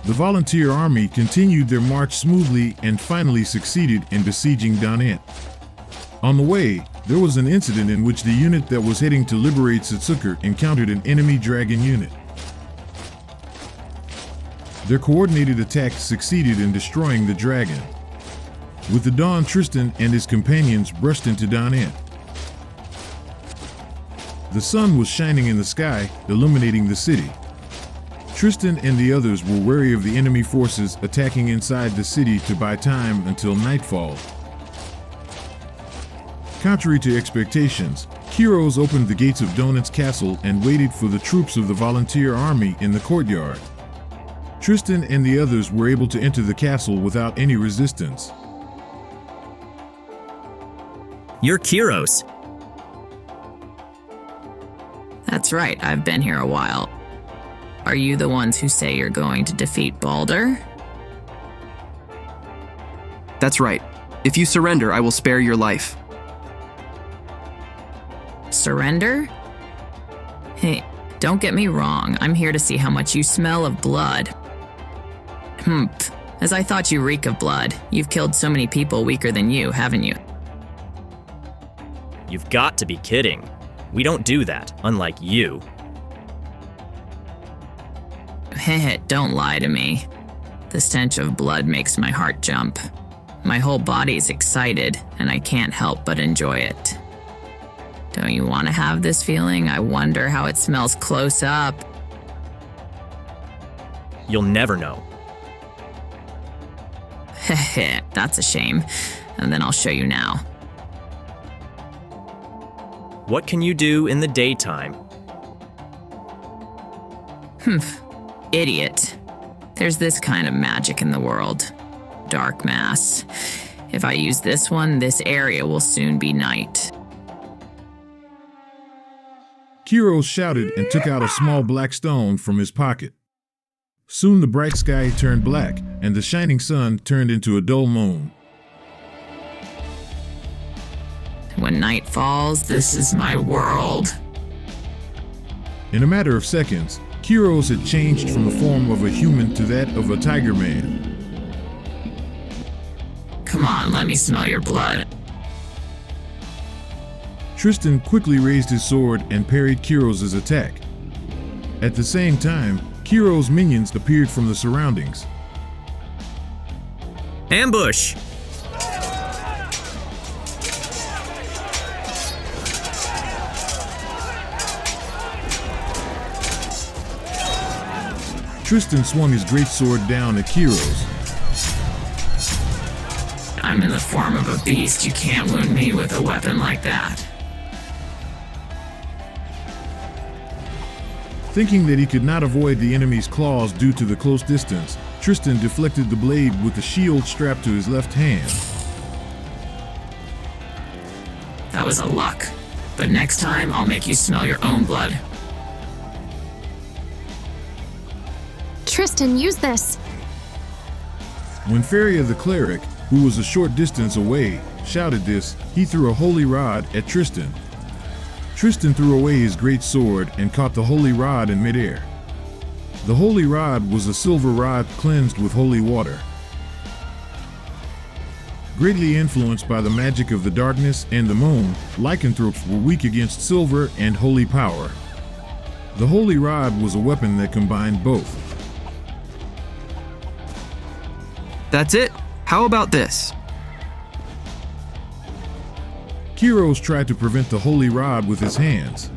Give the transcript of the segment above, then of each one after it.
The volunteer army continued their march smoothly and finally succeeded in besieging Donant. On the way, there was an incident in which the unit that was heading to liberate Setsuker encountered an enemy dragon unit. Their coordinated attack succeeded in destroying the dragon. With the dawn, Tristan and his companions rushed into Donant. The sun was shining in the sky, illuminating the city. Tristan and the others were wary of the enemy forces attacking inside the city to buy time until nightfall. Contrary to expectations, Kiros opened the gates of Donant's castle and waited for the troops of the volunteer army in the courtyard. Tristan and the others were able to enter the castle without any resistance. You're Kiros. That's right, I've been here a while. Are you the ones who say you're going to defeat Baldur? That's right. If you surrender, I will spare your life. Surrender? Hey, don't get me wrong, I'm here to see how much you smell of blood. As I thought you reek of blood. You've killed so many people weaker than you, haven't you? You've got to be kidding. We don't do that, unlike you. Heh, don't lie to me. The stench of blood makes my heart jump. My whole body's excited, and I can't help but enjoy it. Don't you want to have this feeling? I wonder how it smells close up. You'll never know. Heh, that's a shame. And then I'll show you now. What can you do in the daytime? Idiot. There's this kind of magic in the world. Dark mass. If I use this one, this area will soon be night. Kiros shouted and took out a small black stone from his pocket. Soon the bright sky turned black, and the shining sun turned into a dull moon. When night falls, this is my world. In a matter of seconds, Kiros had changed from the form of a human to that of a tiger man. Come on, let me smell your blood. Tristan quickly raised his sword and parried Kiros' attack. At the same time, Kiros' minions appeared from the surroundings. Ambush! Tristan swung his great sword down at Kiros. I'm in the form of a beast. You can't wound me with a weapon like that. Thinking that he could not avoid the enemy's claws due to the close distance, Tristan deflected the blade with the shield strapped to his left hand. That was a luck. But next time, I'll make you smell your own blood. Tristan, use this. When Feria the cleric, who was a short distance away, shouted this, he threw a holy rod at Tristan. Tristan threw away his great sword and caught the holy rod in midair. The holy rod was a silver rod cleansed with holy water. Greatly influenced by the magic of the darkness and the moon, lycanthropes were weak against silver and holy power. The holy rod was a weapon that combined both. That's it. How about this? Kiros tried to prevent the holy rod with his hands,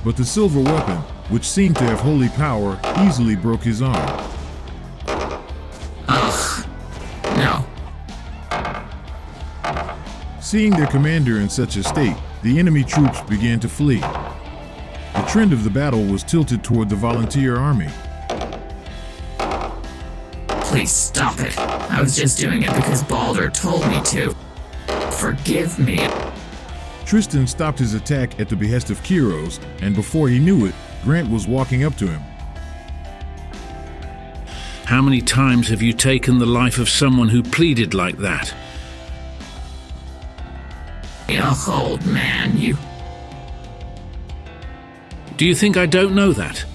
but the silver weapon, which seemed to have holy power, easily broke his arm. Ugh. No. Seeing their commander in such a state, the enemy troops began to flee. The trend of the battle was tilted toward the volunteer army. Please stop it. I was just doing it because Baldur told me to. Forgive me. Tristan stopped his attack at the behest of Kiros, and before he knew it, Grant was walking up to him. How many times have you taken the life of someone who pleaded like that? Old man, you... Do you think I don't know that?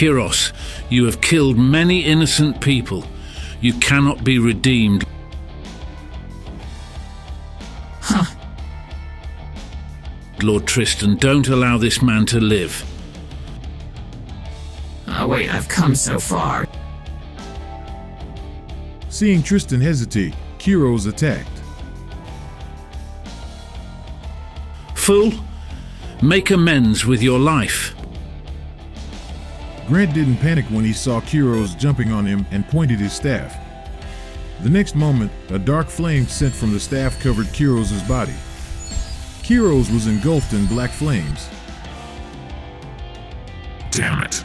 Kyros, you have killed many innocent people. You cannot be redeemed. Lord Tristan, don't allow this man to live. Oh wait, I've come so far. Seeing Tristan hesitate, Kyros attacked. Fool, make amends with your life. Grant didn't panic when he saw Kyros jumping on him and pointed his staff. The next moment, a dark flame sent from the staff covered Kyros' body. Kyros was engulfed in black flames. Damn it.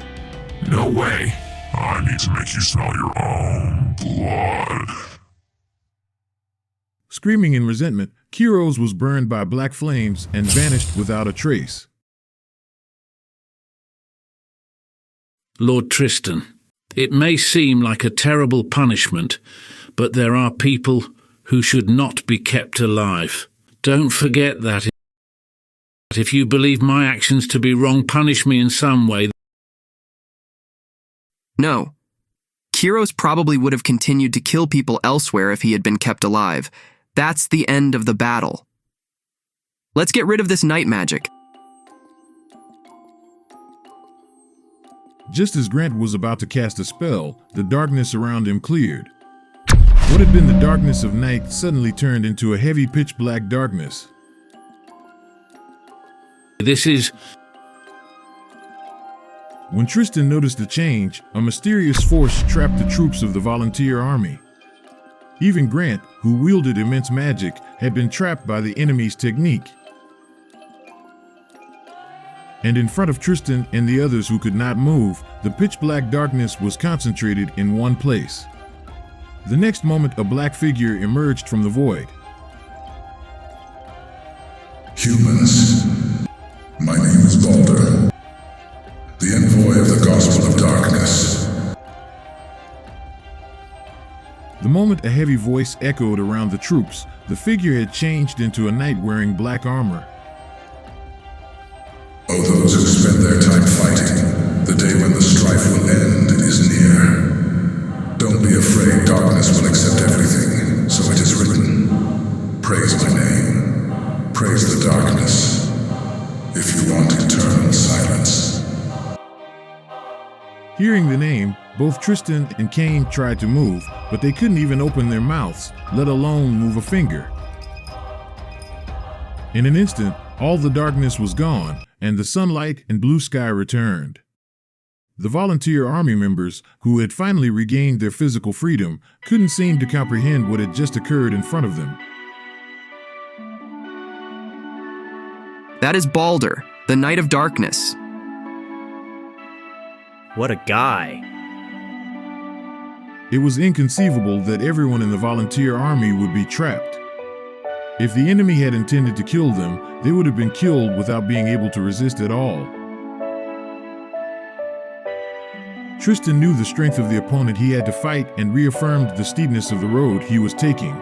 No way. I need to make you smell your own blood. Screaming in resentment, Kyros was burned by black flames and vanished without a trace. Lord Tristan, it may seem like a terrible punishment, but there are people who should not be kept alive. Don't forget that. If you believe my actions to be wrong, punish me in some way. No. Kyros probably would have continued to kill people elsewhere if he had been kept alive. That's the end of the battle. Let's get rid of this night magic. Just as Grant was about to cast a spell, the darkness around him cleared. What had been the darkness of night suddenly turned into a heavy pitch-black darkness. This is... When Tristan noticed the change, a mysterious force trapped the troops of the volunteer army. Even Grant, who wielded immense magic, had been trapped by the enemy's technique. And in front of Tristan and the others who could not move, the pitch-black darkness was concentrated in one place. The next moment, a black figure emerged from the void. Humans, my name is Balder, the envoy of the Gospel of Darkness. The moment a heavy voice echoed around the troops, the figure had changed into a knight wearing black armor. O those who spend their time fighting, the day when the strife will end is near. Don't be afraid, darkness will accept everything, so it is written. Praise my name, praise the darkness, if you want eternal silence. Hearing the name, both Tristan and Cain tried to move, but they couldn't even open their mouths, let alone move a finger. In an instant, all the darkness was gone, and the sunlight and blue sky returned. The volunteer army members, who had finally regained their physical freedom, couldn't seem to comprehend what had just occurred in front of them. That is Balder, the Knight of Darkness. What a guy. It was inconceivable that everyone in the volunteer army would be trapped. If the enemy had intended to kill them, they would have been killed without being able to resist at all. Tristan knew the strength of the opponent he had to fight and reaffirmed the steepness of the road he was taking.